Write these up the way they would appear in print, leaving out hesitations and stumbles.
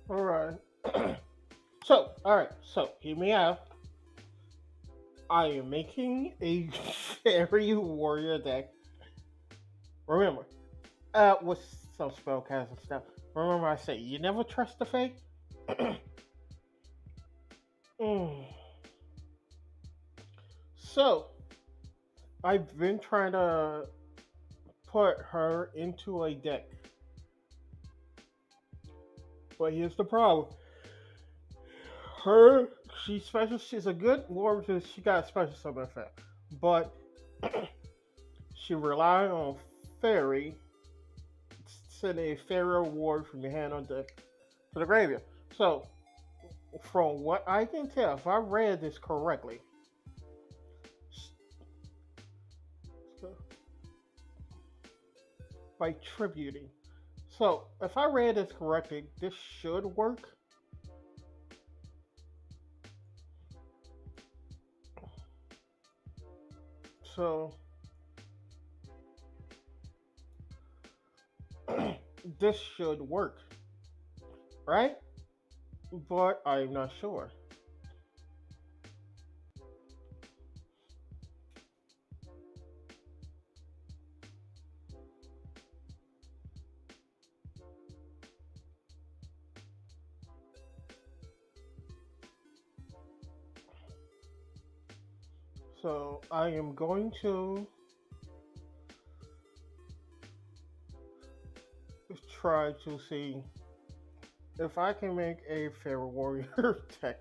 All right. So, all right. So, hear me out. I am making a fairy warrior deck. Remember, with some spellcasting stuff. Remember, I said you never trust the Fae. Mm. So, I've been trying to put her into a deck, but here's the problem. Her, she's special. She's a good warrior because she got a special summon effect, but she relied on fairy, send a fairy ward from your hand on deck to the graveyard. So, from what I can tell, if I read this correctly, by tributing. So, if I read this correctly, this should work. So, this should work, right? But I'm not sure. So, I am going to try to see if I can make a fair warrior tech.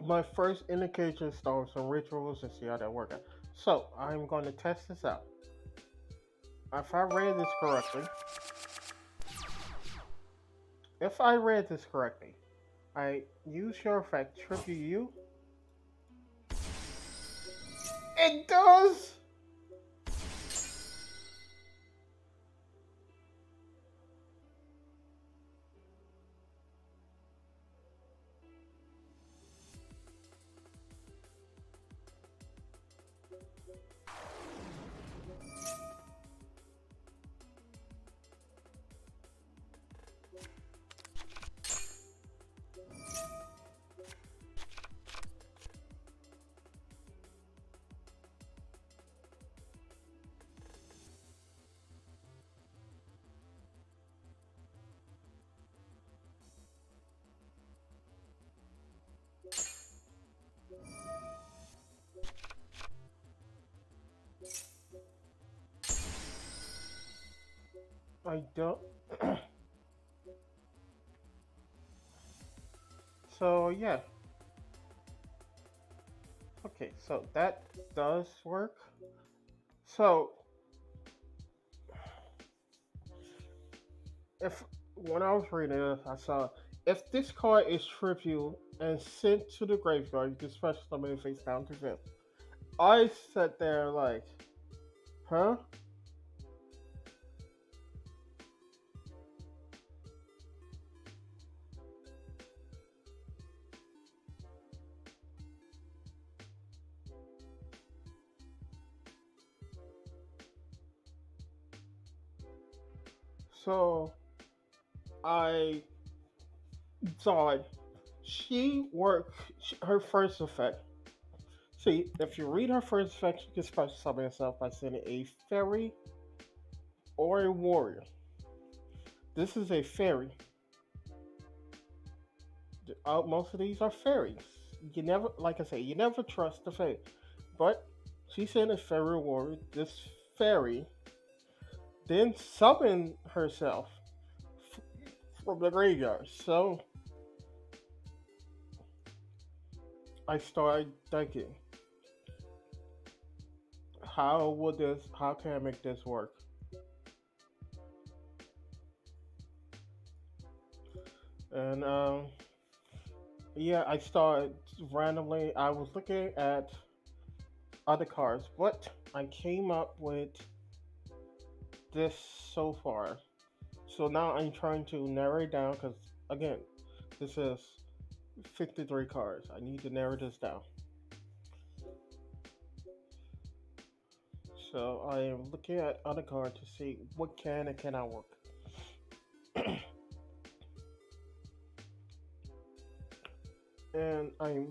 My first indication starts some rituals and see how that works out. So, I'm going to test this out. If I read this correctly, if I read this correctly, I use your effect tribute you. It does. I don't. So yeah. Okay, so that does work. So if when I was reading this, I saw if this card is tribute and sent to the graveyard, you can special summon it face down to them. I sat there like, huh? So I thought she worked her first effect. See, if you read her first effect, she can special summon herself by sending a fairy or a warrior. This is a fairy. Most of these are fairies. You never, like I say, you never trust the fairy. But she sent a fairy warrior. This fairy then summoned herself from the graveyard. So I started thinking, how would this? How can I make this work? And yeah, I started randomly. I was looking at other cards, but I came up with this so far. So now I'm trying to narrow it down because, again, this is 53 cards. I need to narrow this down. So I am looking at other cards to see what can and cannot work. And I'm,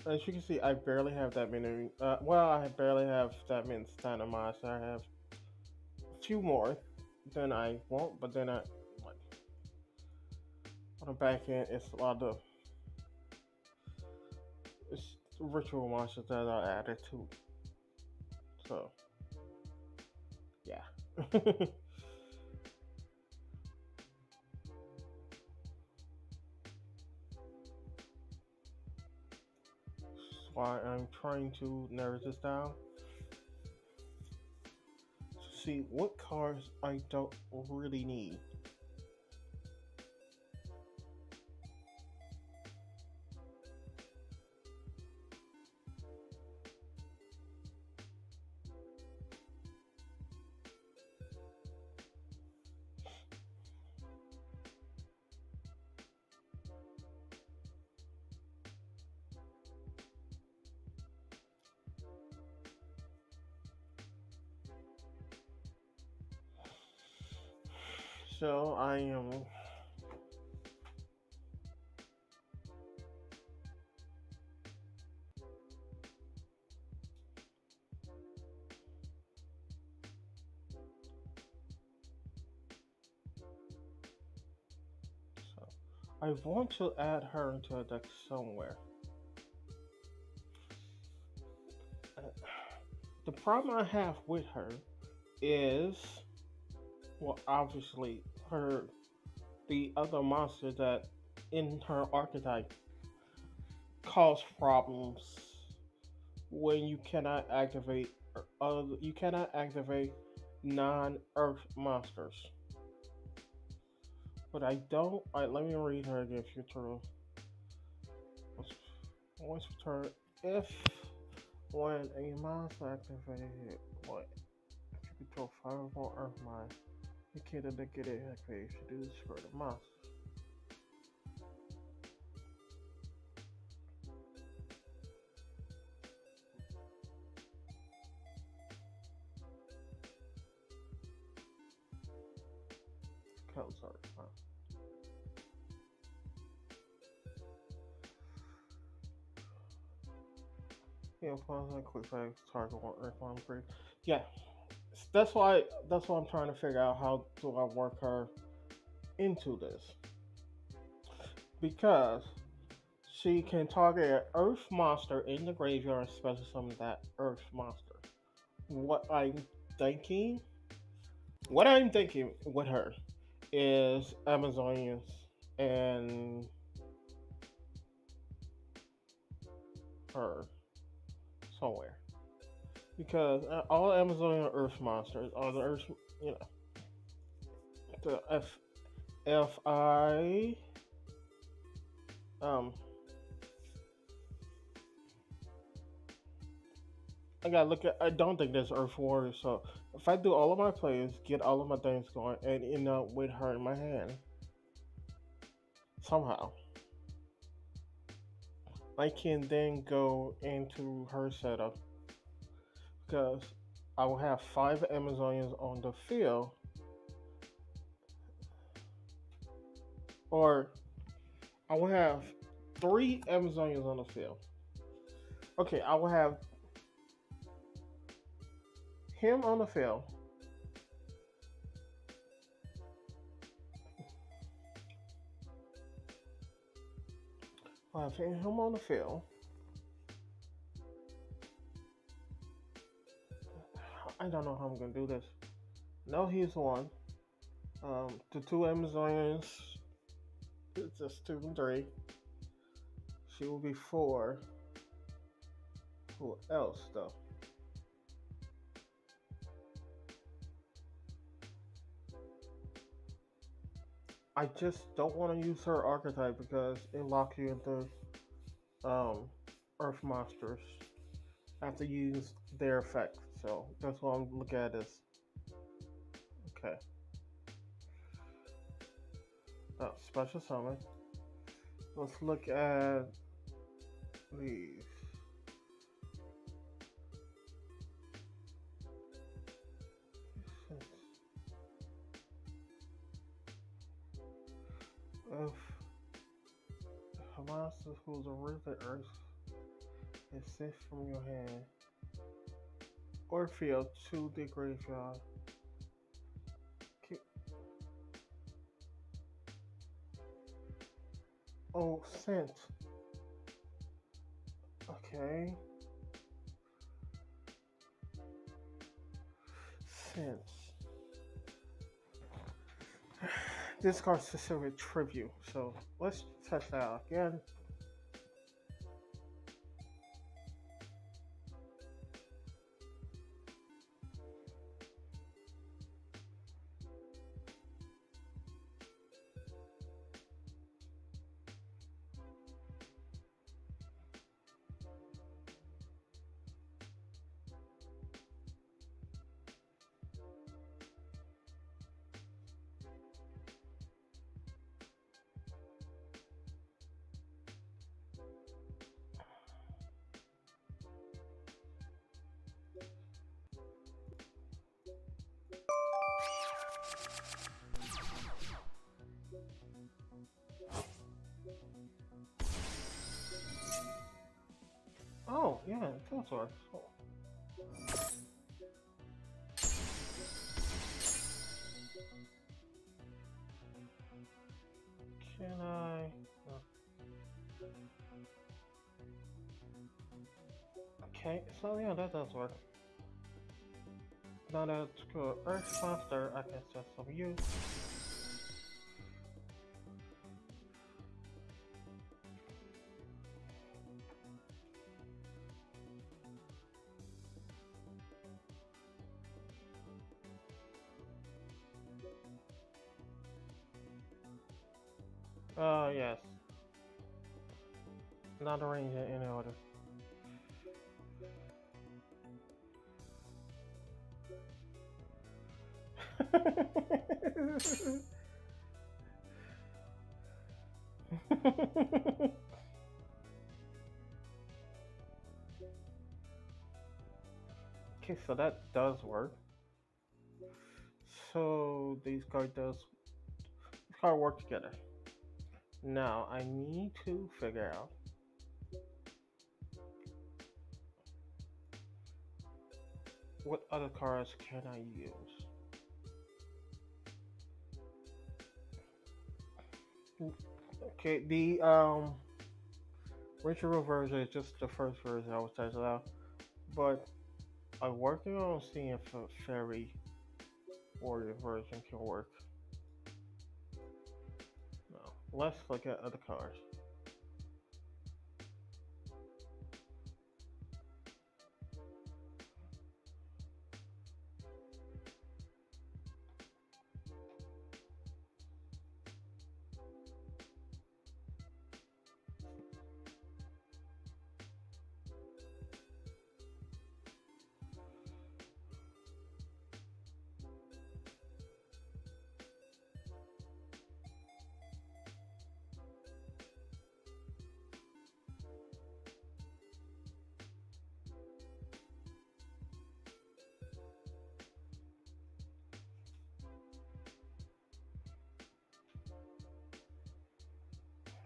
as you can see, I barely have that many. Well, I barely have that many standard mods. I have a few more than I want, but then like, on the back end, it's a lot of it's ritual monsters that are added to. So yeah. Why I'm trying to narrow this down to see what cards I don't really need. So I am so I want to add her into a deck somewhere. Uh, The problem I have with her is, well, obviously her the other monster that in her archetype cause problems when you cannot activate non-earth monsters. But I don't. Let me read her again. Future once per turn, if when a monster activated, what if you control five or more earth mine, you can't get it activated. You should do this for the monster. Oh, sorry. Yeah, pause and quick fix target one earth one free. Yeah, that's why I'm trying to figure out how do I work her into this because she can target an earth monster in the graveyard and special summon that earth monster. What I'm thinking, what I'm thinking with her is Amazonians and her somewhere because all Amazonian Earth monsters are the Earth, you know, the FI. Um, I gotta look at. I don't think there's Earth Warriors. So if I do all of my plays, get all of my things going, and end up with her in my hand somehow, I can then go into her setup because I will have five Amazonians on the field, or I will have three Amazonians on the field. Okay, I will have him on the field. I'll have him on the field. I don't know how I'm gonna do this. No, he's one. The two Amazonians, it's just two and three. She will be four. Who else though? I just don't want to use her archetype because it locks you into um, Earth monsters. I have to use their effects. So that's what I'm looking at this. Okay. Special summon. Let's look at these. If Hamas who's arisen Earth is sent from your hand or field to the graveyard. Okay. Oh, sent. Okay. Sent. Discard specific tribute. So let's test that out again. Oh, yeah, it does work. Oh. Can I? No. Okay, so yeah, that does work. Now that to Earth Monster, I can set some use. Yes. Not arrange it in any order. Okay, so that does work. So these cards work together. Now I need to figure out what other cards can I use. Okay, the original version is just the first version I was testing out, but I'm working on seeing if a fairy warrior version can work. No, let's look at other cards.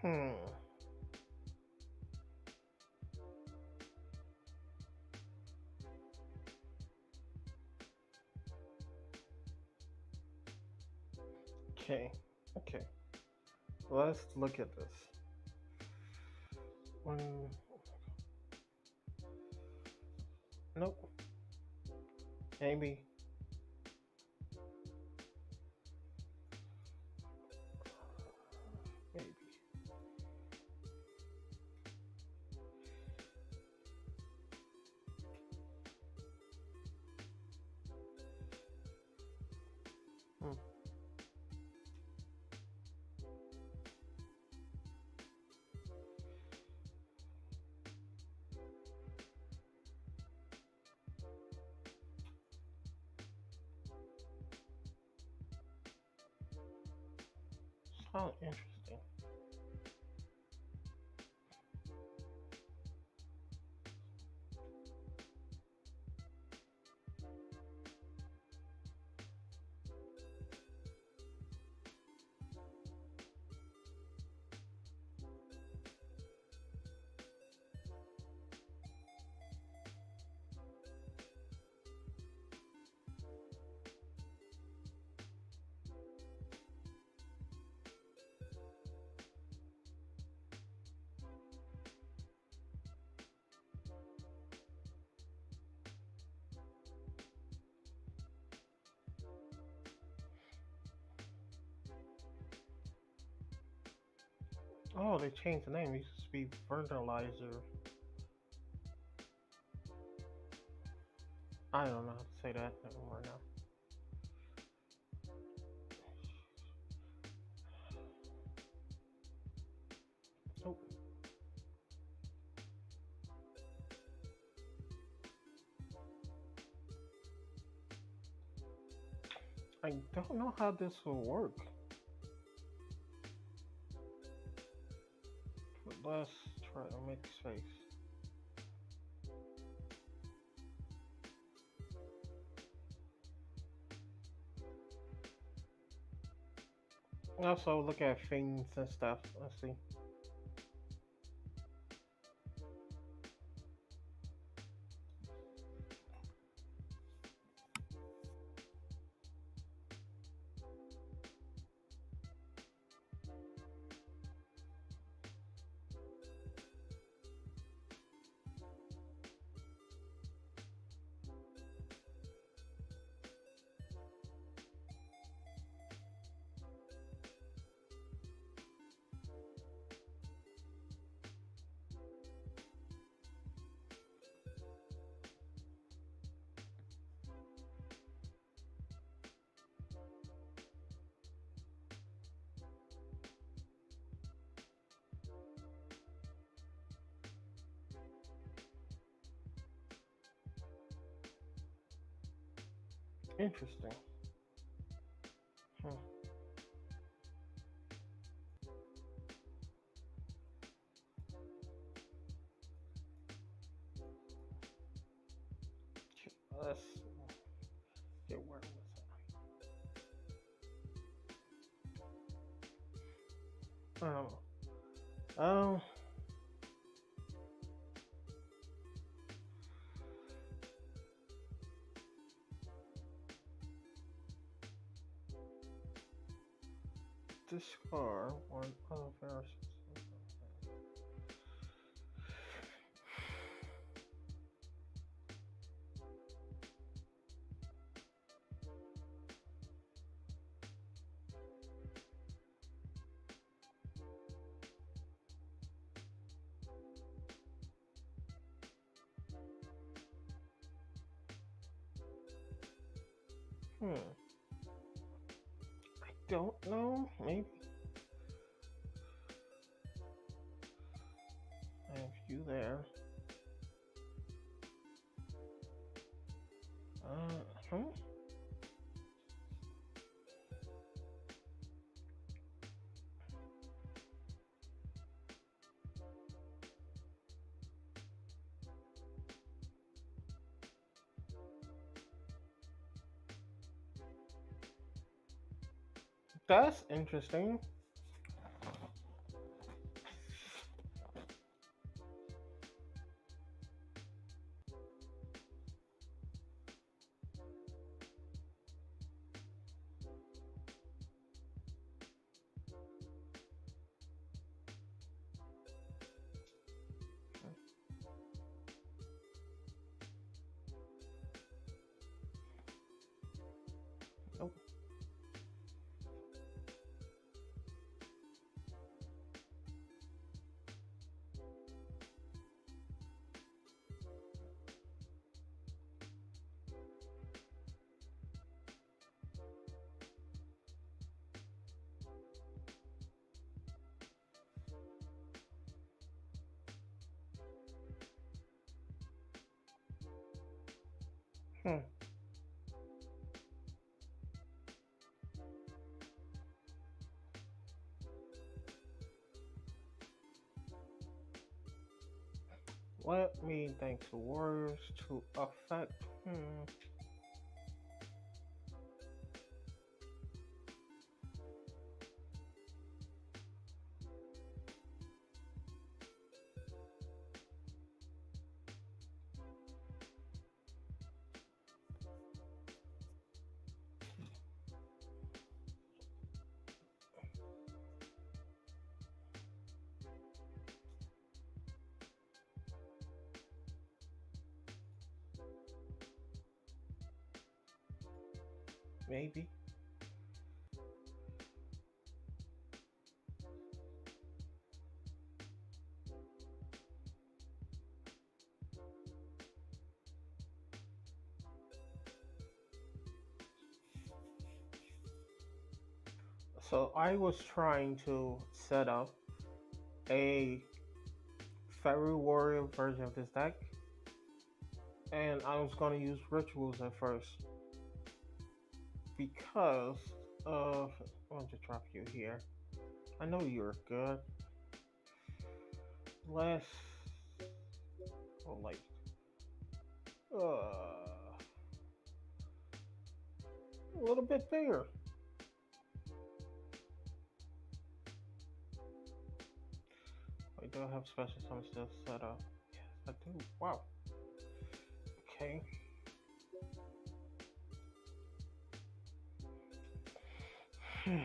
Hmm. Okay. Okay. Let's look at this. One. Nope. Maybe. Maybe. Hmm. Oh, interesting. Oh, they changed the name. It used to be fertilizer. I don't know how to say that anymore now. Oh, I don't know how this will work. But let's try to make space. Also, look at things and stuff. Let's see. Interesting. Hmm. Let's get where was I? Um, this car one of our. Hmm. I don't know. Maybe I have you there. Hmm. That's interesting. Oh. Hmm. Let me think the warriors to affect. Maybe. So I was trying to set up a Fairy Warrior version of this deck, and I was going to use rituals at first because of. I want to drop you here. I know you're good. Less. Oh, like. A little bit bigger. I do have special summons still set up. Yes, I do. Wow. Okay. Hmm.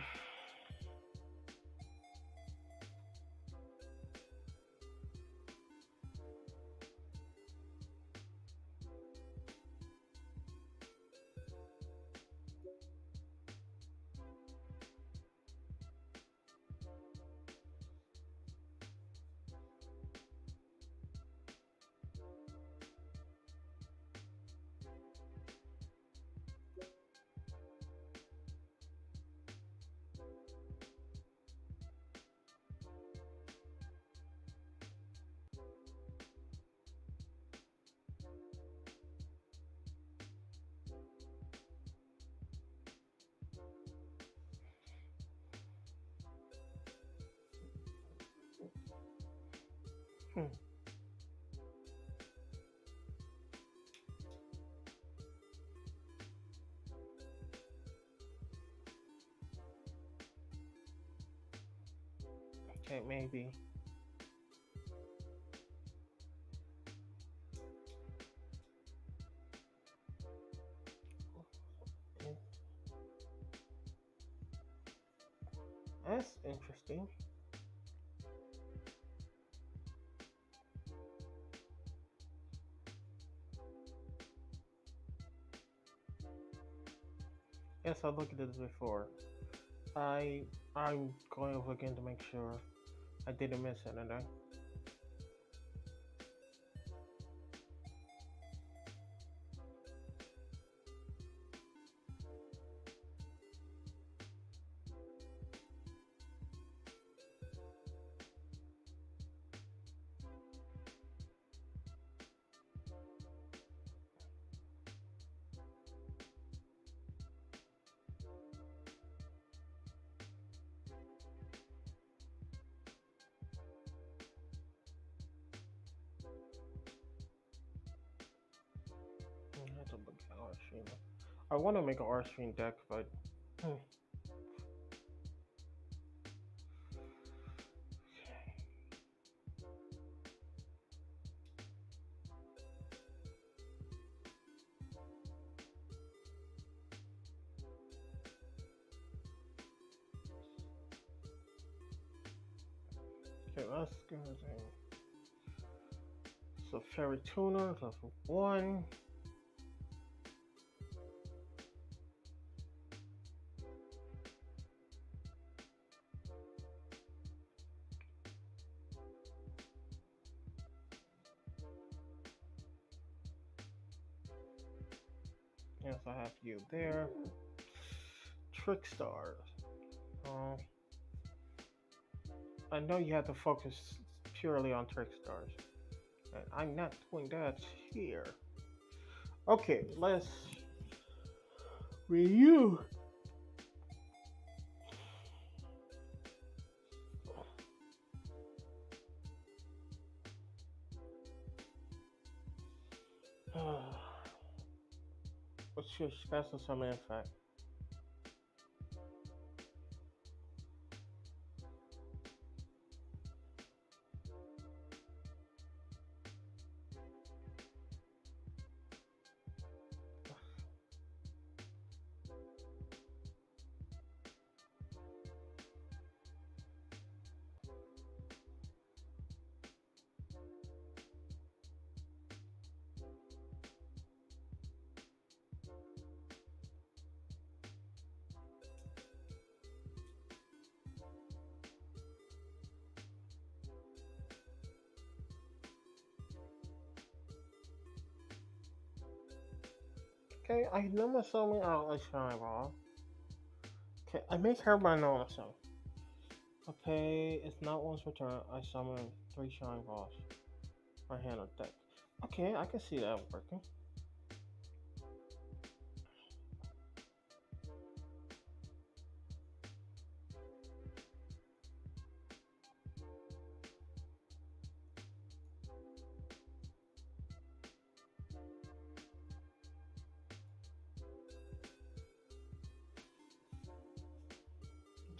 Okay, maybe. That's interesting. Yes, I looked at this before. I'm going over again to make sure I didn't miss anything. I have to look at Arstream. I want to make an Arstream deck, but hmm. Okay, let's go there. So Fairy Tuner, level 1. Yes, I have you there. Trickstar. Uh, I know you have to focus purely on Trickstars. And I'm not doing that here. Okay, let's review. What's your special summon effect? Okay, I never summon out a Shine Ball. Okay, I make her my normal summon. Okay, it's not once per turn. I summon 3 Shine Balls. My hand or deck. Okay, I can see that working.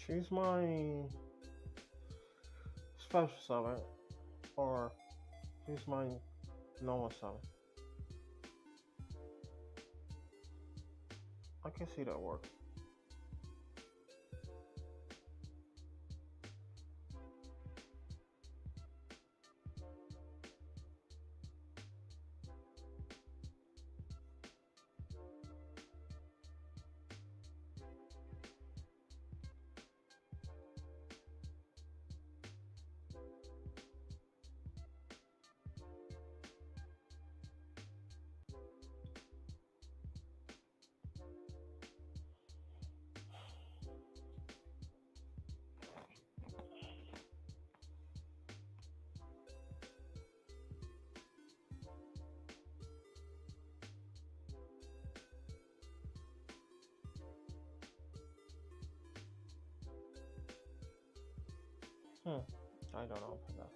Choose my special summon or choose my normal summon. I can see that work. I don't know about that.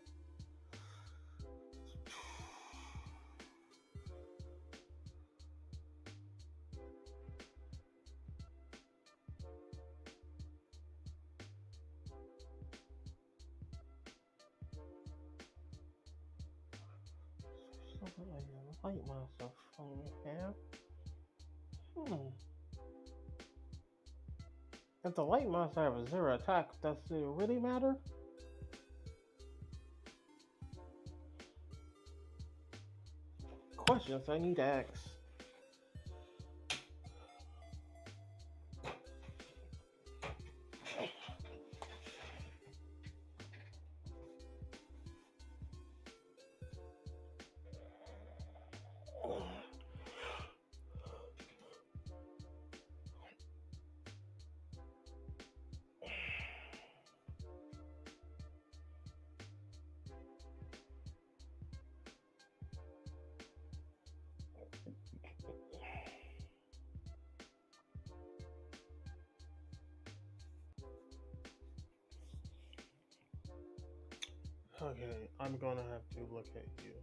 Something I like myself from here. Hmm. If the light monster have a 0 attack, does it really matter? Questions I need to ask. Okay, I'm gonna have to look at you.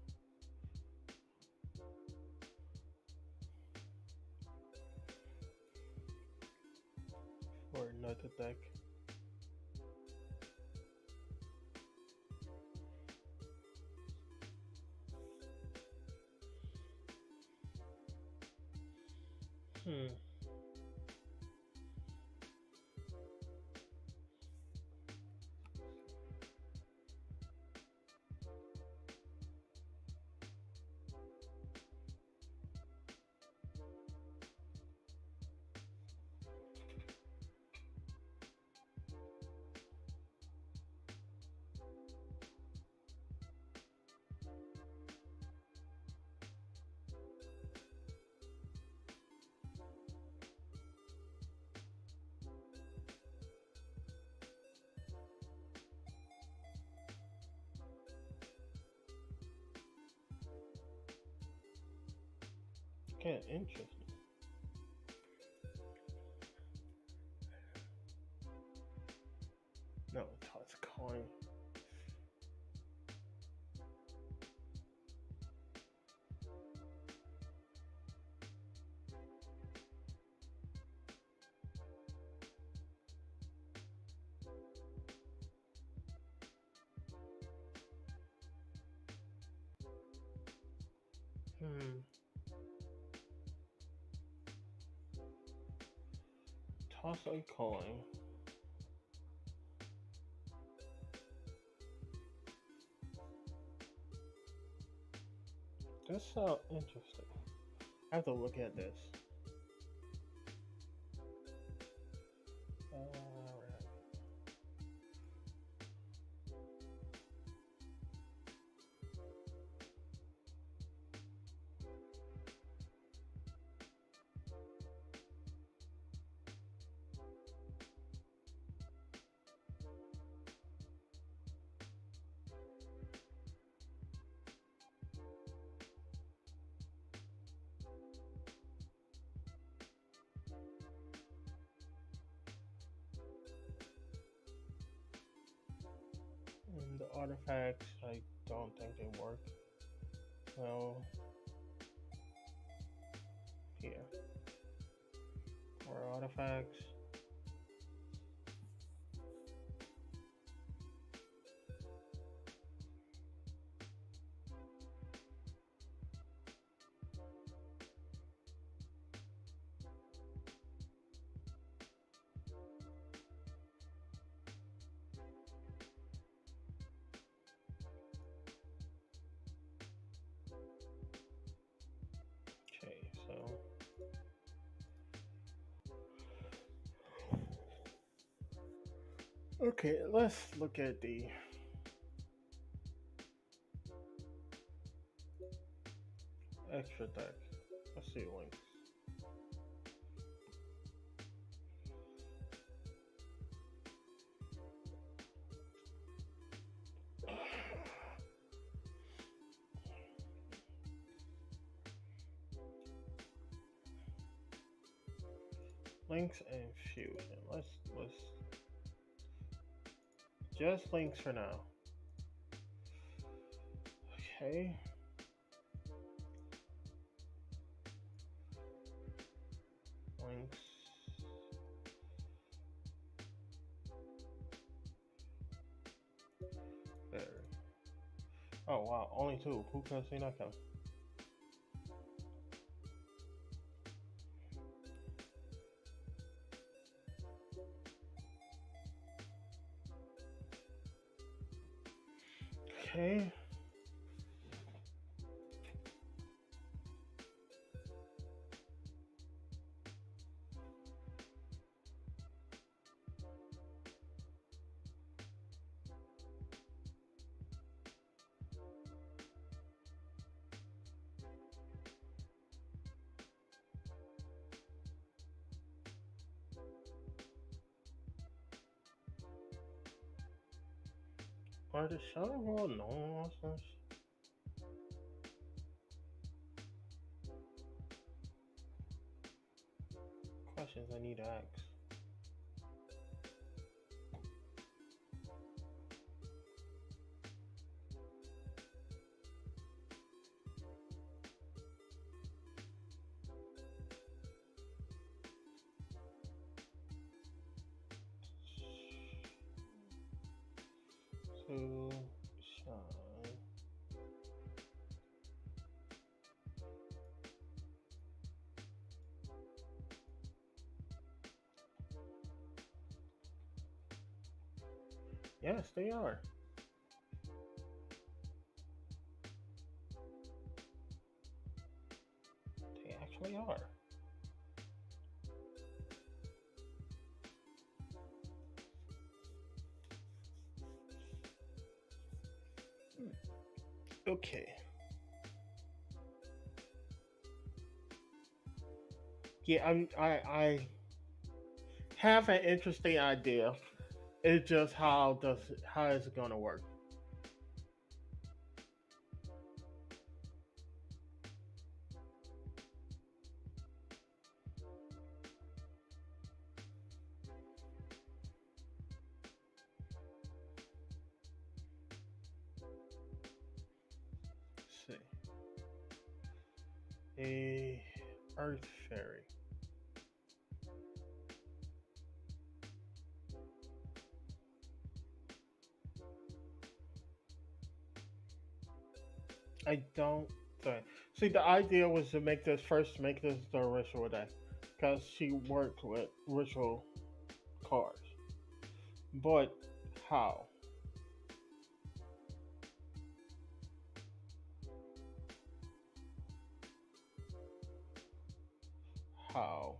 For another deck. Hmm. Kinda interesting. No, toss a coin. Hmm. Toss a coin. This so interesting. I have to look at this. Alright. And the artifacts, I don't think they work. Well, here. Or artifacts. Okay, so okay, let's look at the extra deck. Let's see links. Links and fusion. Let's just links for now. Okay. Links. There. Oh wow, only two. Who could have seen that come? Okay. Are the Shadow World nonsense? Questions I need to ask. To shine. Yes, they are. They actually are. Okay. Yeah, I have an interesting idea. It's just how is it gonna work? Let's see. A Earth Fairy. I don't. Sorry. See, the idea was to make this first, make this the ritual day, because she worked with ritual cards. But how? How?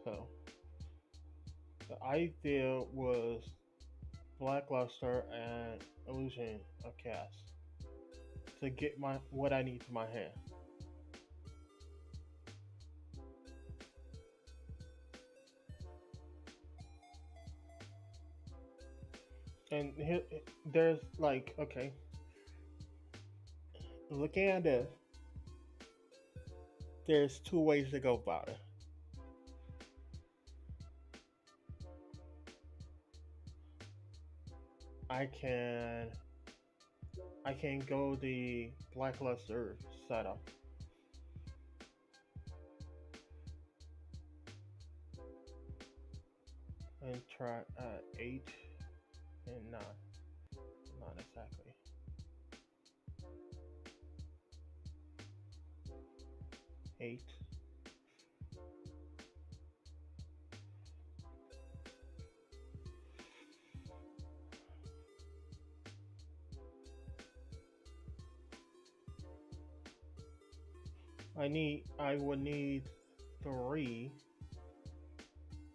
So the idea was Blackluster and Illusion of Chaos to get my what I need to my hand. And here, there's like, okay, looking at this, there's two ways to go about it. I can I can go the Blackluster setup and try 8 and 9. Not exactly. 8. I would need 3,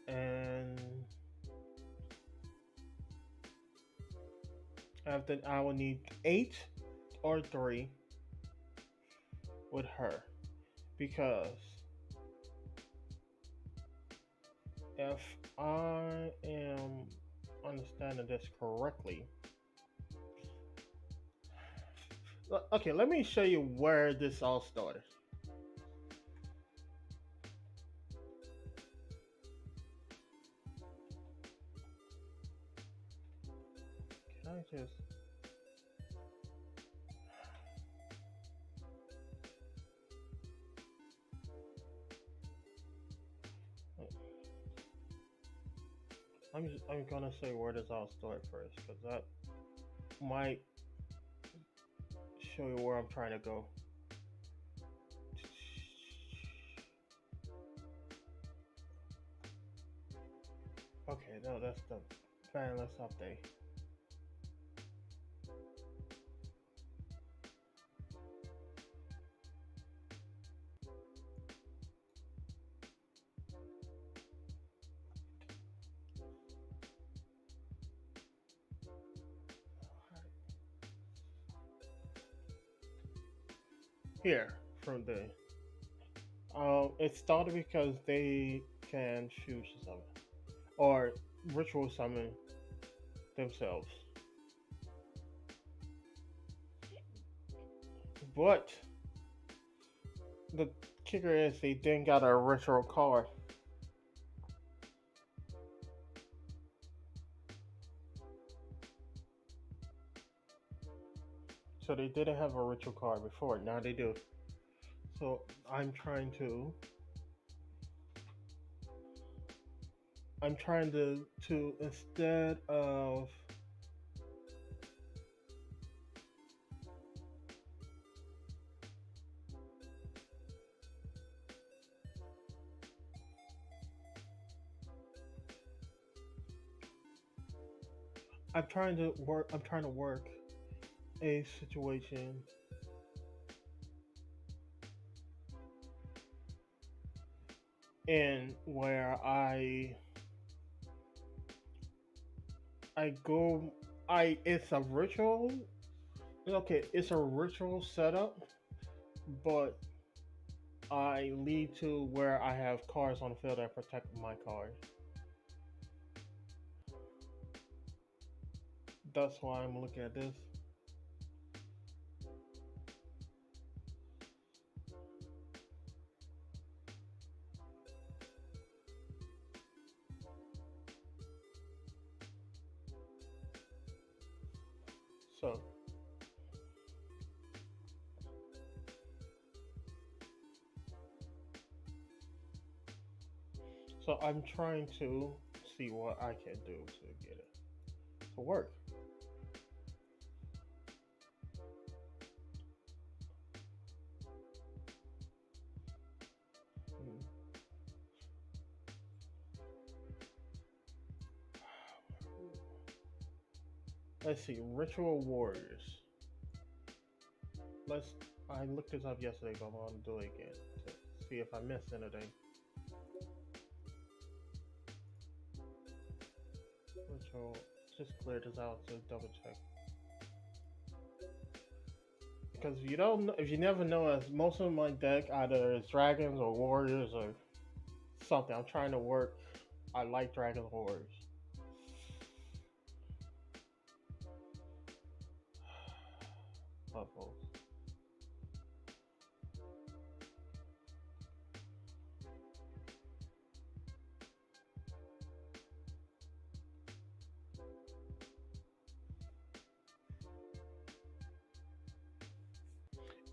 and after I will need 8 or 3 with her, because if I am understanding this correctly, okay, let me show you where this all started. Can I just I'm gonna say where this all started first, because that might show you where I'm trying to go. Okay, no, that's the banless update. Here from the it started because they can choose to summon or ritual summon themselves, but the kicker is they didn't got a ritual card, so they didn't have a ritual card before. Now they do. So I'm trying to instead of I'm trying to work a situation in where I go I it's a ritual. Okay, it's a ritual setup, but I lead to where I have cards on the field that protect my card. That's why I'm looking at this. So So I'm trying to see what I can do to get it to work. Hmm. Let's see, Ritual Warriors. Let's. I looked this up yesterday, but I'm gonna do it again to see if I missed anything. Ritual. Just clear this out to double check. Because if you don't, if you never know, as most of my deck either is dragons or warriors or something. I'm trying to work. I like dragons warriors. Puzzles.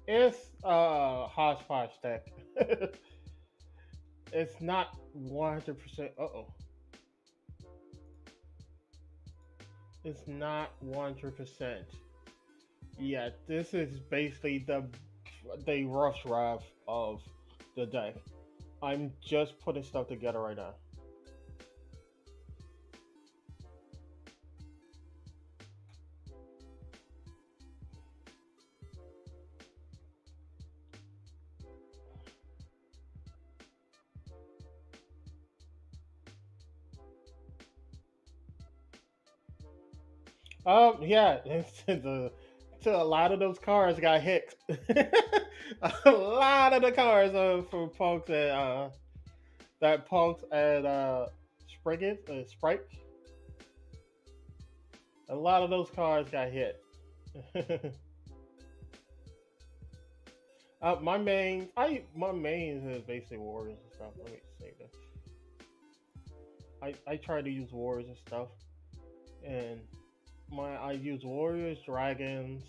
It's hodgepodge deck. It's not 100%. Uh oh. It's not 100%. Yeah, this is basically the rough draft of the deck. I'm just putting stuff together right now. Yeah, to a lot of those cars got hit. A lot of the cars for punks and that punks and Sprite. A lot of those cars got hit. My main is basically Warriors and stuff. Let me say this. I try to use Warriors and stuff, and my I use Warriors, Dragons,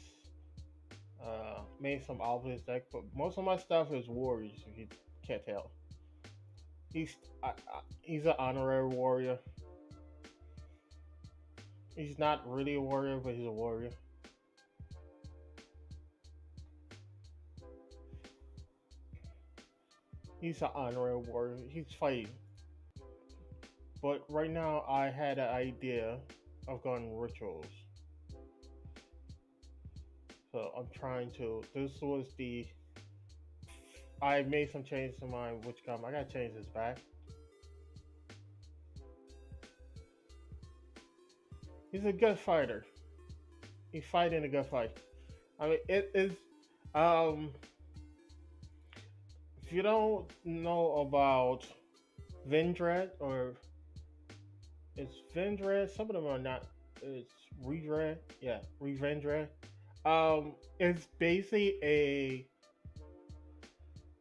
made some Obelisk deck, but most of my stuff is Warriors. If you can't tell, he's he's an honorary warrior. He's not really a warrior, but he's a warrior. He's an honorary warrior. He's fighting. But right now, I had an idea of going rituals. So I'm trying to. This was the. I made some changes to my which gum. I gotta change this back. He's a good fighter. He's fighting a good fight. I mean, it is. Um, if you don't know about Vindred or it's Vindred, some of them are not. It's Redred. Yeah, Revendred. It's basically a.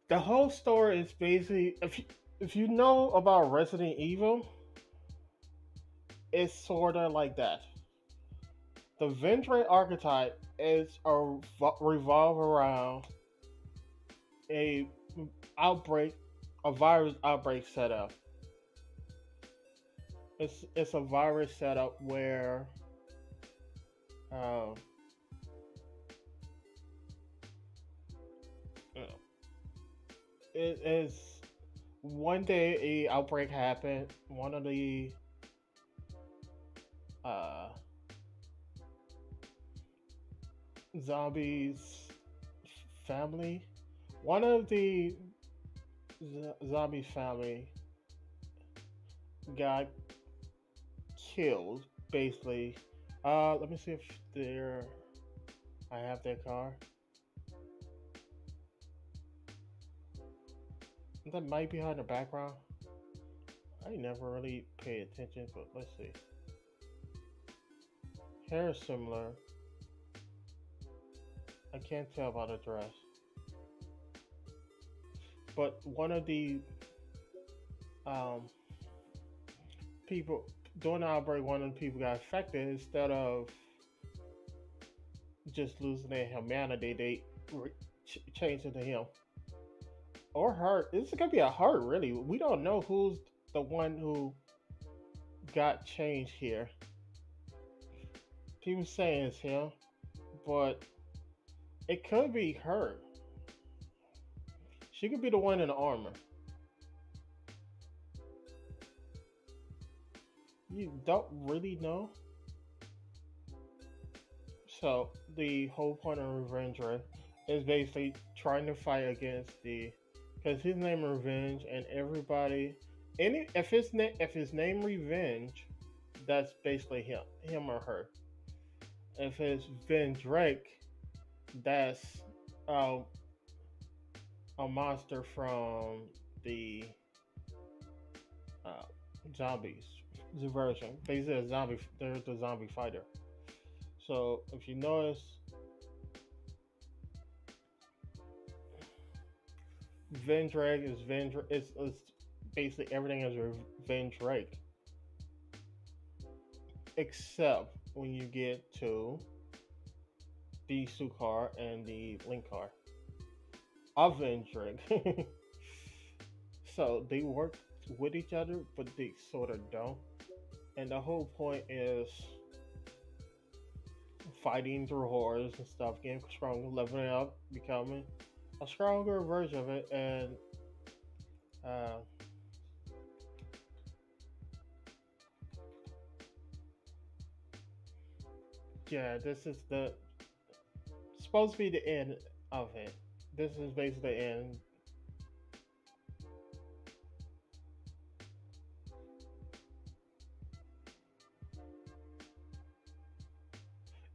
The whole story is basically if you know about Resident Evil, it's sorta like that. The Vindred archetype is revolve around a outbreak, a virus outbreak setup. It's a virus setup where um, it is one day a outbreak happened. One of the uh, zombies family, one of the zombie family got killed. Basically, let me see if they're. I have their car. That might be behind the background. I never really pay attention, but let's see. Hair is similar. I can't tell about the dress. But one of the um, people during the outbreak, one of the people got affected. Instead of just losing their humanity, they changed into him or her. This is gonna be a her, really. We don't know who's. the one who got changed here. People saying it's him, but it could be her. She could be the one in the armor. You don't really know. So the whole point of Revenge Ray is basically trying to fight against the, because his name Revenge, and everybody, any if his name Revenge, that's basically him or her. If it's Vendrake, that's uh, a monster from the uh, zombies, the version. Basically, a zombie. They're the zombie fighter. So if you notice, Vendrake is Vendrake. It's basically everything is Vendrake, except when you get to the Sukar and the Linkar of Vendrake. So they work with each other, but they sort of don't. And the whole point is fighting through horrors and stuff, getting stronger, leveling up, becoming a stronger version of it, and uh, yeah, this is the supposed to be the end of it. This is basically the end.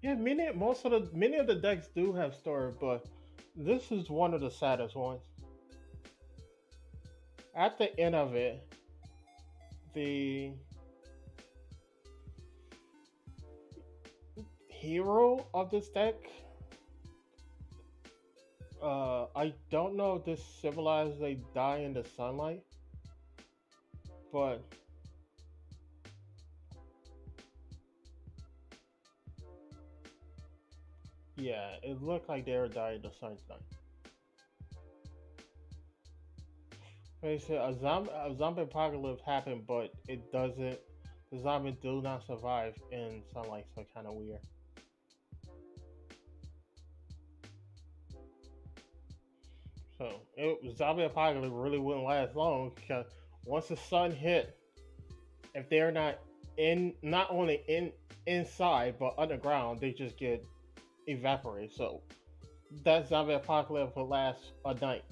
Yeah, many of the decks do have story, but this is one of the saddest ones. At the end of it, the hero of this deck, I don't know if this civilized they die in the sunlight, but yeah, it looked like they were dying in the sunlight. Basically, a zombie apocalypse happened, but it doesn't. The zombies do not survive in sunlight, so kind of weird. So, zombie apocalypse really wouldn't last long because once the sun hit, if they're not only inside but underground, they just get evaporated. So that zombie apocalypse will last a night.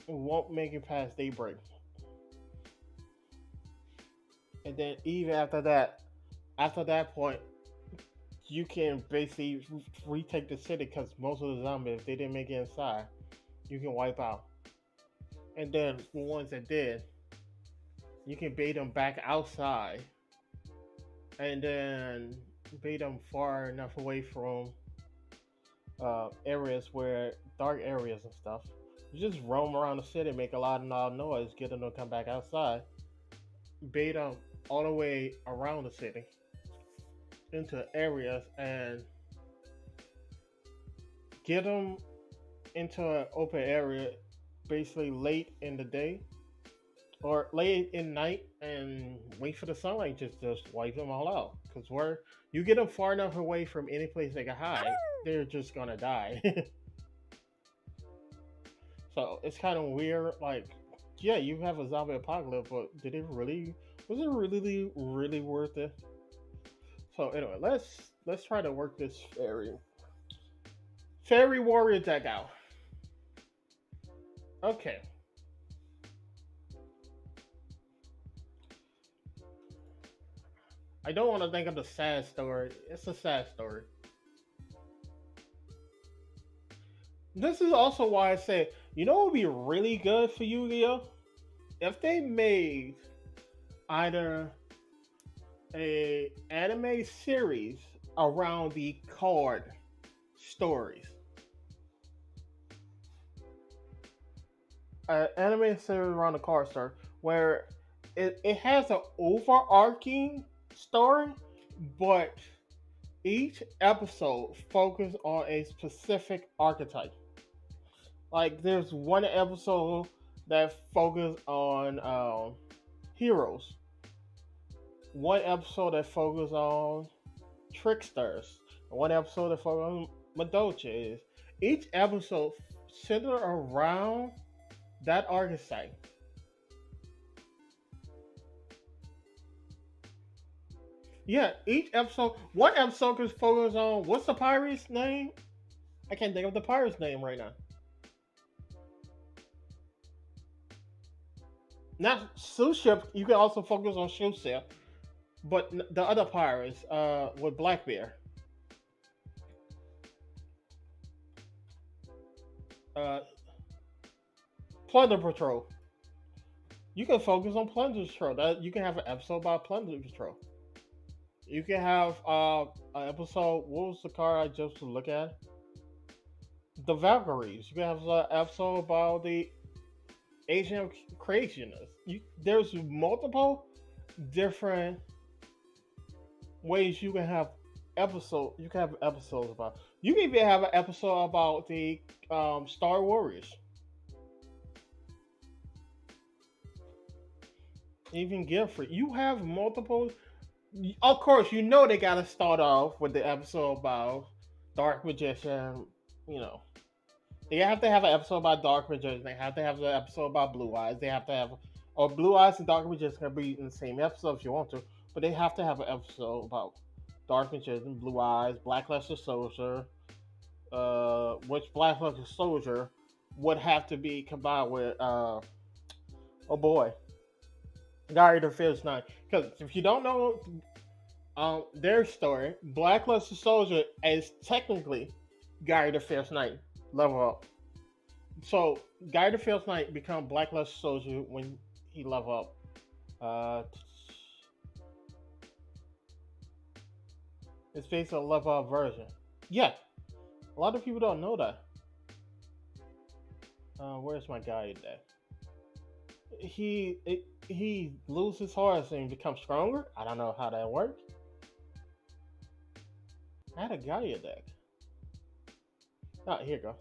It won't make it past daybreak. And then even after that point, you can basically retake the city because most of the zombies, if they didn't make it inside, you can wipe out. And then the ones that did, you can bait them back outside, and then bait them far enough away from areas where dark areas and stuff. You just roam around the city, make a lot of loud noise, get them to come back outside, bait them all the way around the city into areas, and get them into an open area basically late in the day or late in night, and wait for the sunlight just wipe them all out. Because where you get them far enough away from any place they can hide, they're just gonna die. So it's kind of weird. Like, yeah, you have a zombie apocalypse, but did it really? Was it really worth it? So anyway, let's try to work this fairy warrior deck out. Okay, I don't want to think of the sad story. It's a sad story. This is also why I say, you know what would be really good for Yu-Gi-Oh? If they made either a anime series around the card stories. An anime series around the card story where it has an overarching story, but each episode focus on a specific archetype. Like there's one episode that focus on heroes, one episode that focus on tricksters, and one episode that focus on Madoches. Each episode centered around that archetype. Yeah, each episode, one episode could focus on what's the pirate's name? I can't think of the pirate's name right now. Not Sue Ship. You can also focus on Shoe Ship, but the other pirates, with Blackbeard, uh, Plunder Patrol. You can focus on Plunder Patrol. That you can have an episode about Plunder Patrol. You can have an episode. What was the car I just look at? The Valkyries. You can have an episode about the Agent of Creationists. There's multiple different ways you can have episode. You can have episodes about. You can even have an episode about the Star Warriors. Even Guilford. You have multiple. Of course, you know they gotta start off with the episode about Dark Magician. You know, they have to have an episode about Dark Magician. They have to have an episode about Blue Eyes. They have to have, or Blue Eyes and Dark Magician can be in the same episode if you want to, but they have to have an episode about Dark Magician, Blue Eyes, Blackluster Soldier, which Blackluster Soldier would have to be combined with, oh boy, Gary the Fierce Knight. Because if you don't know their story, Blackluster Soldier is technically Gary the Fierce Knight level up. So Guy the Fierce Knight become Blackluster Soldier when he level up. Uh, it's based on a level up version. Yeah, a lot of people don't know that. Where's my guy today? He loses his horse and becomes stronger. I don't know how that works. I had a Gaia deck. Oh, here you go.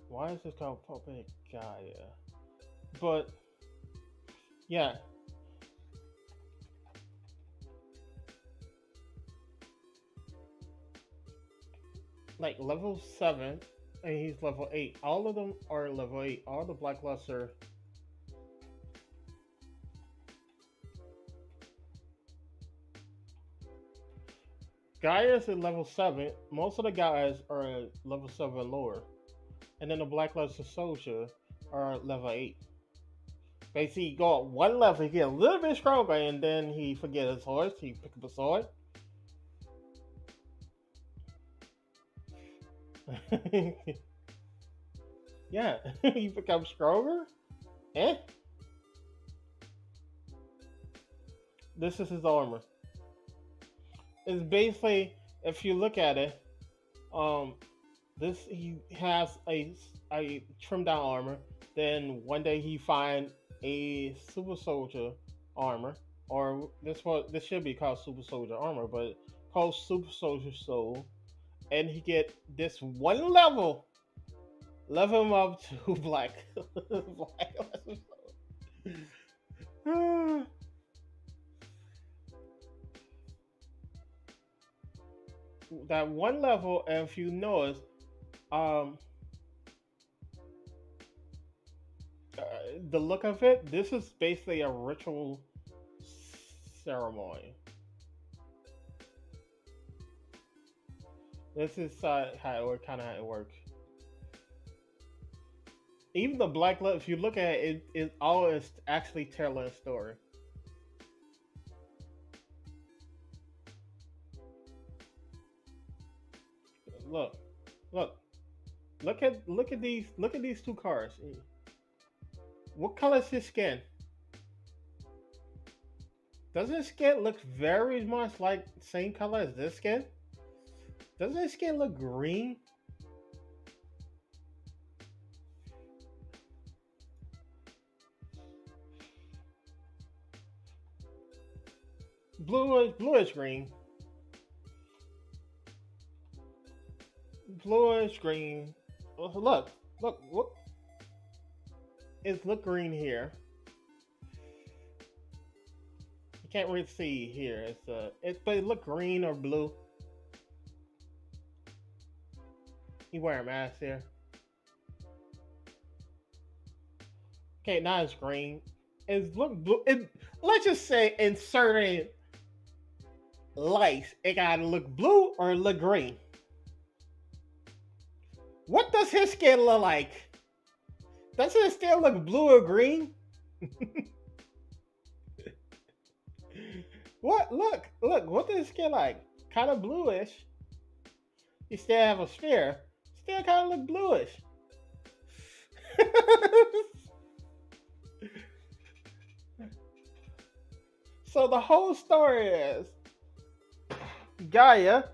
Why is this called Puppet Gaia? But yeah, like level 7 and he's level 8. All of them are level 8. All the Blackluster. Guys at level 7. Most of the guys are at level 7 lower. And then the Blackluster Soldier are level 8. Basically, he go up one level, he get a little bit stronger, and then he forget his horse. He pick up a sword. Yeah, he becomes stronger. Eh? This is his armor. It's basically, if you look at it, um, this he has a trimmed down armor. Then one day he find a super soldier armor, or this should be called super soldier armor, but called super soldier soul, and he get this one level him up to black. That one level, and if you notice, um, uh, the look of it, this is basically a ritual ceremony. This is how it work, kind of how it works. Even the Black Love, if you look at it, it all is actually telling a story. Look, look, look at these two cars. What color is his skin? Doesn't his skin look very much like same color as this skin? Doesn't his skin look green? Bluish green. bluish green. Look, look. It's look green here. You can't really see here. But it look green or blue. He wear a mask here. Okay, now it's green. It's look blue. Let's just say in certain lights, it gotta look blue or look green. What does his skin look like? Does it still look blue or green? What? Look. What does his skin like? Kind of bluish. You still have a sphere. Still kind of look bluish. So the whole story is Gaia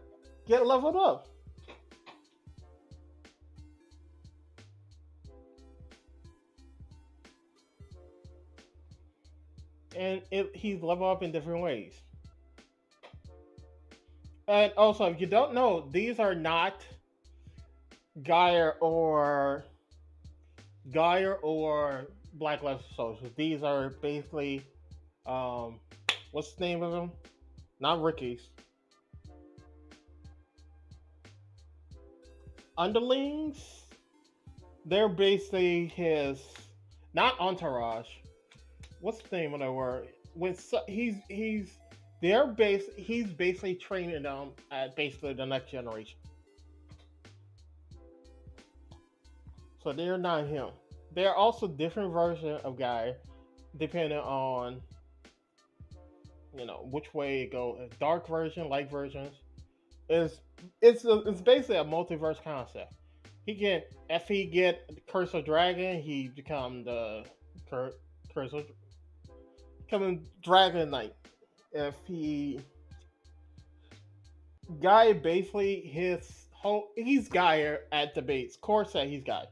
get leveled up, and he's leveled up in different ways. And also, if you don't know, these are not Gaia or Black Luster Soldiers. These are basically um, what's the name of them? Not Ricky's underlings. They're basically his not entourage. What's the name of the word? When he's basically training them at basically the next generation. So they're not him. They're also different version of guy, depending on which way it go. A dark version, light versions. Is it's basically a multiverse concept. He can if he get Curse of Dragon, he become the Curse of becoming Dragon Knight. If he Guy basically his whole he's Guy at the base. Core said he's Guy.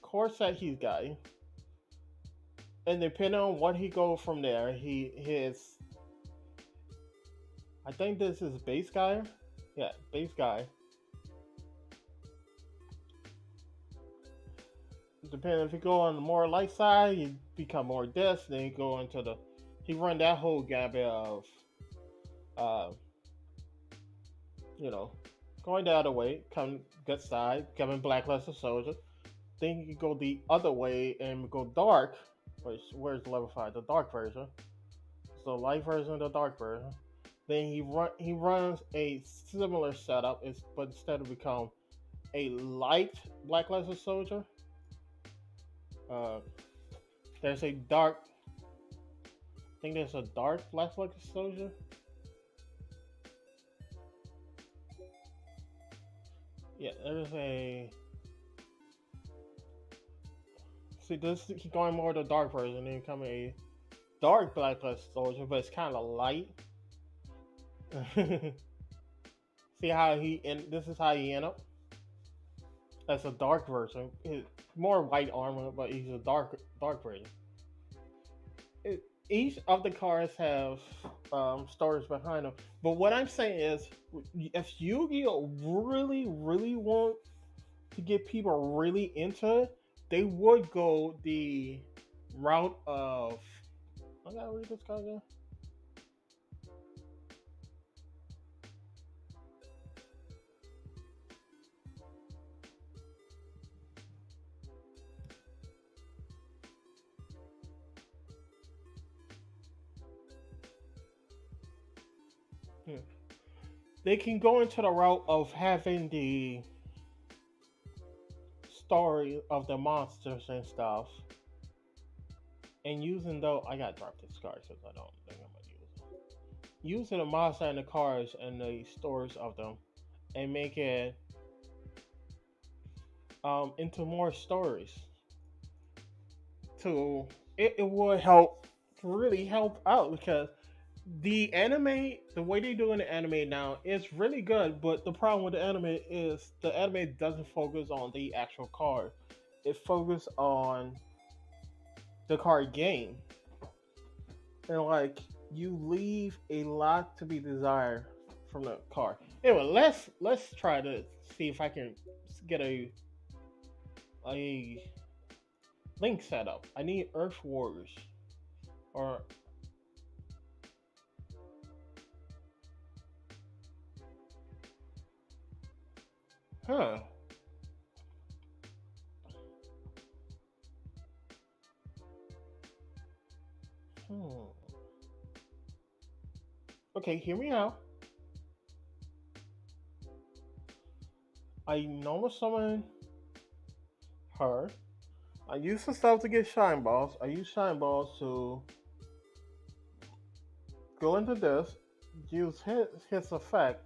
Core said he's Guy. And depending on what he go from there, his I think this is base guy. Yeah, base guy. Depending if you go on the more light side, you become more this. Then you go into the he run that whole gambit of uh you know going the other way, come good side, becoming Black Luster Soldier. Then you can go the other way and go dark, which where's level 5? The dark version. So light version, the dark version. Then he runs a similar setup, but instead of become a light Black Luster Soldier, uh, there's a dark. I think there's a dark Black Luster Soldier. Yeah, there's a. See, this he's going more the dark version, then become a dark Black Luster Soldier, but it's kind of light. See how this is how he end up. That's a dark version. It's more white armor, but he's a dark version. Each of the cars have stories behind them. But what I'm saying is, if Yu-Gi-Oh really want to get people really into it, they would go the route of. I gotta read this card again. Hmm. They can go into the route of having the story of the monsters and stuff, and using though I gotta drop this card because I don't think I'm gonna use it. Using the monster and the cards and the stories of them, and make it into more stories. To it would help really help out because the anime, the way they do in the anime now, is really good. But the problem with the anime is the anime doesn't focus on the actual card; it focuses on the card game, and like you leave a lot to be desired from the card. Anyway, let's try to see if I can get a link set up. I need Earth Warriors or huh. Hmm. Okay, hear me out. I normal summon her. I use the stuff to get shine balls. I use shine balls to go into this. Use his effect.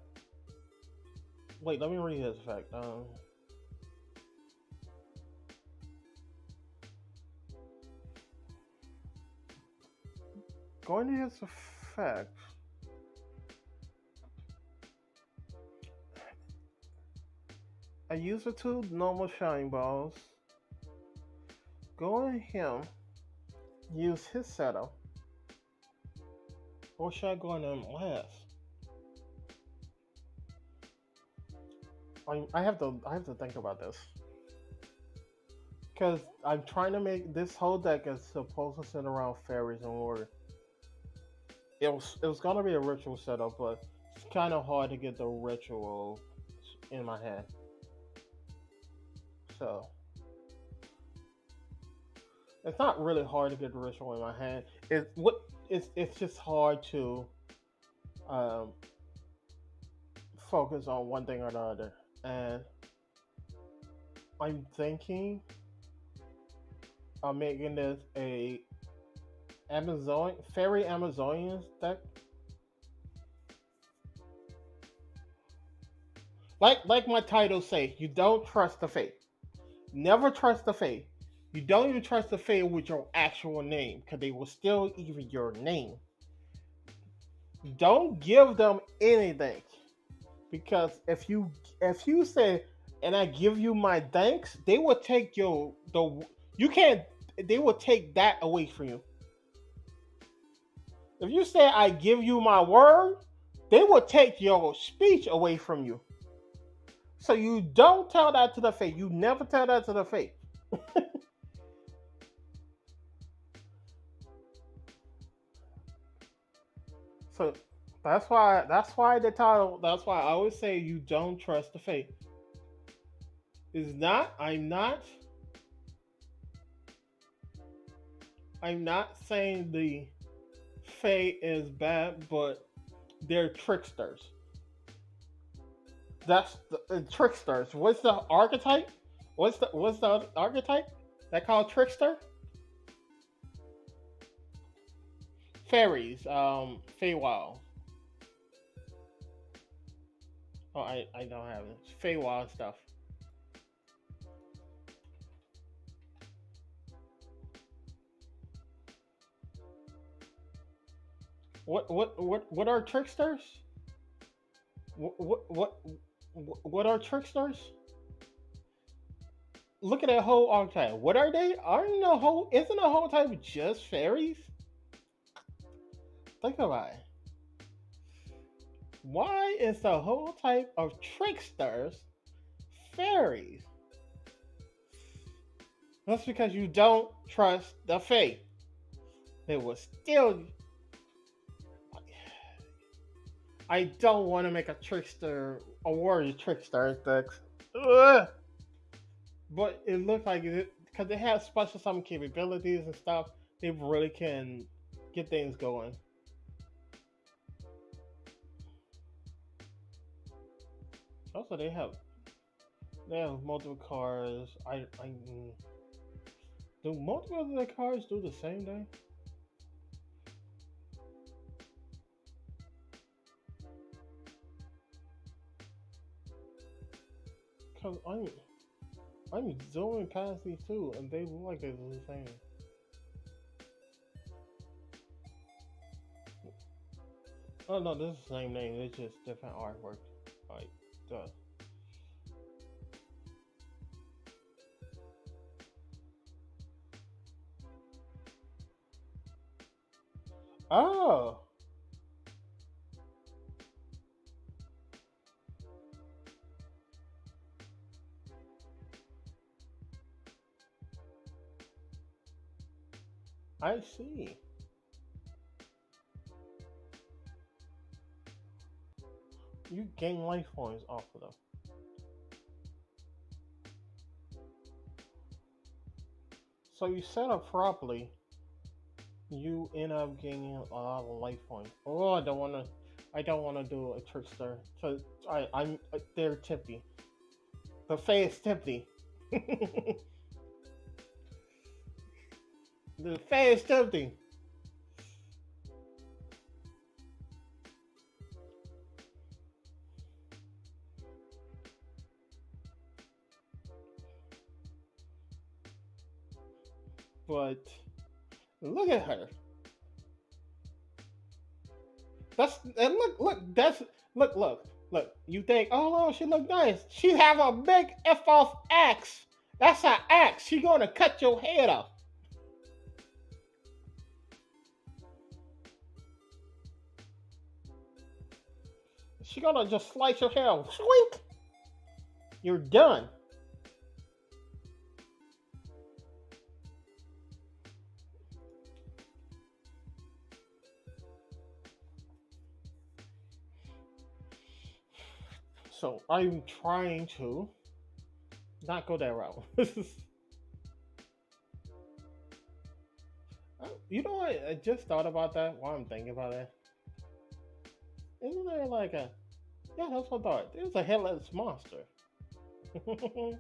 Wait, let me read his effect. Going to his effect. I use the two normal shine balls. Go on him. Use his setup. Or should I go on him last? I have to think about this because I'm trying to make this whole deck is supposed to sit around fairies and water. It was gonna be a ritual setup, but it's kind of hard to get the ritual in my head. So it's not really hard to get the ritual in my head. It's just hard to um, focus on one thing or the other. And I'm thinking of making this a Amazon fairy Amazonians deck. Like my title say, you don't trust the fate. Never trust the fate. You don't even trust the fate with your actual name, because they will steal even your name. Don't give them anything. Because if you say and I give you my thanks, they will take your the you can't they will take that away from you. If you say I give you my word, they will take your speech away from you. So you don't tell that to the face. You never tell that to the face. So that's why the title that's why I always say you don't trust the faith. Is not I'm not saying the Fae is bad, but they're tricksters. That's the tricksters. What's the archetype? What's the archetype? That called trickster? Fairies, Feywild. Oh, I don't have it. Feywild stuff. What are tricksters? What are tricksters? Look at that whole archetype. What are they? Aren't the whole isn't the whole type just fairies? Think about it. Why is the whole type of tricksters fairies? That's because you don't trust the faith. They will still. I don't want to make a trickster, a warrior trickster deck. Ugh. But it looks like it because they have special summon capabilities and stuff. They really can get things going. Also, they have multiple cars. Do multiple of the cars do the same thing? Cause I'm zooming past these two, and they look like they're the same. Oh no, this is the same name. It's just different artwork. Like, duh. Oh, I see. You gain life points off of them. So you set up properly, you end up gaining a lot of life points. Oh, I don't wanna. I don't wanna do a trickster. So I'm. They're tipsy. The face is tipsy. The face is tipsy. But look at her. That's and look. You think, oh, she look nice. She have a big f off axe. That's her axe. She gonna cut your head off. She gonna just slice your hair off. Swink. You're done. So I'm trying to not go that route. You know what? I just thought about that while I'm thinking about it. Isn't there like a yeah? That's what I thought. There's a headless monster. I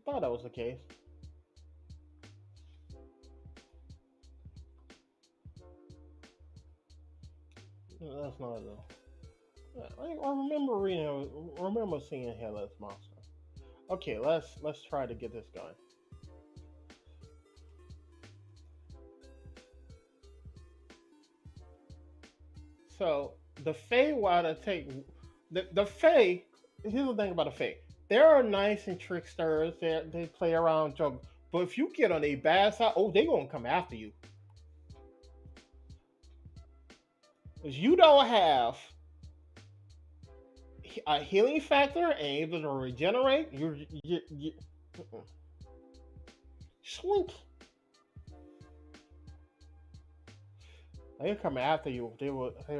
thought that was the case. No, that's not it though. I remember reading. Remember seeing a headless monster. Okay, let's try to get this going. So the Fae want to take the Fae. Here's the thing about the Fae. They are nice and tricksters. They play around, joke. But if you get on a bad side, oh, they gonna come after you. Cause you don't have a healing factor and able to regenerate. You swink. They come after you. They will